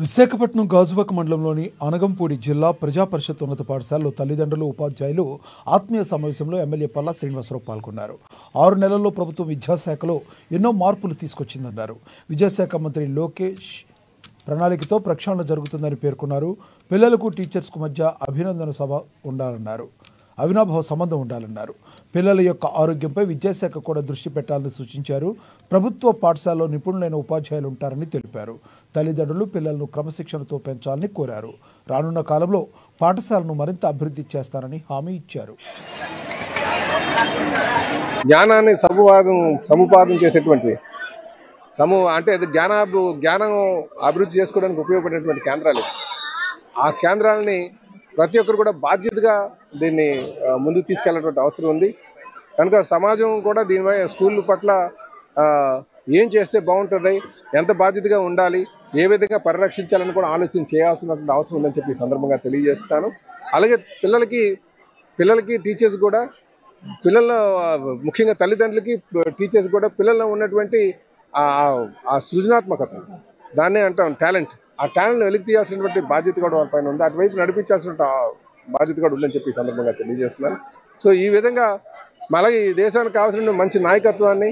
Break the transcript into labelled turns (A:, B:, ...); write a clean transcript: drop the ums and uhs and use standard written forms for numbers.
A: విశాఖపట్నం గాజువాక మండలంలోని అనగంపూడి జిల్లా ప్రజా పరిషత్ ఉన్నత పాఠశాలలో తల్లిదండ్రులు ఉపాధ్యాయులు ఆత్మీయ సమావేశంలో ఎమ్మెల్యే పల్లా శ్రీనివాసరావు పాల్గొన్నారు. 6 నెలల్లో ప్రభుత్వం విద్యాశాఖలో ఎన్నో మార్పులు తీసుకొచ్చిందన్నారు. విద్యాశాఖ మంత్రి లోకేష్ ప్రణాళికతో ప్రక్షాళన జరుగుతుందని పేర్కొన్నారు. పిల్లలకు టీచర్స్కు మధ్య అభినందన సభ ఉండాలన్నారు. అవినాభావ సంబంధం ఉండాలన్నారు. పిల్లల యొక్క ఆరోగ్యంపై విద్యాశాఖ కూడా దృష్టి పెట్టాలని సూచించారు. ప్రభుత్వ పాఠశాలలో నిపుణులైన ఉపాధ్యాయులు ఉంటారని తెలిపారు. తల్లిదండ్రులు పిల్లలను క్రమశిక్షణతో పెంచాలని కోరారు. రానున్న కాలంలో పాఠశాలను మరింత అభివృద్ధి చేస్తారని హామీ ఇచ్చారు.
B: జ్ఞానాన్ని సముపాదన చేసేటువంటి అంటే జ్ఞానం అభివృద్ధి చేసుకోవడానికి ఉపయోగపడేటువంటి కేంద్రాలు. ఆ కేంద్రాలని ప్రతి ఒక్కరు కూడా బాధ్యతగా దీన్ని ముందుకు తీసుకెళ్లేటువంటి అవసరం ఉంది. కనుక సమాజం కూడా దీనిపై స్కూల్ పట్ల ఏం చేస్తే బాగుంటుంది, ఎంత బాధ్యతగా ఉండాలి, ఏ విధంగా పరిరక్షించాలని కూడా ఆలోచన చేయాల్సినటువంటి అవసరం ఉందని చెప్పి ఈ సందర్భంగా తెలియజేస్తున్నాను. అలాగే పిల్లలకి టీచర్స్ కూడా ముఖ్యంగా తల్లిదండ్రులకి టీచర్స్ కూడా పిల్లల్లో ఉన్నటువంటి ఆ సృజనాత్మకత, దాన్నే అంటాం టాలెంట్, ఆ టాలెంట్ వెలికి తీయాల్సినటువంటి బాధ్యత కూడా వాళ్ళ పైన ఉంది. అటువైపు నడిపించాల్సిన బాధ్యత కూడా ఉందని చెప్పి ఈ సందర్భంగా తెలియజేస్తున్నాను. సో ఈ విధంగా అలాగే ఈ దేశానికి కావాల్సిన మంచి నాయకత్వాన్ని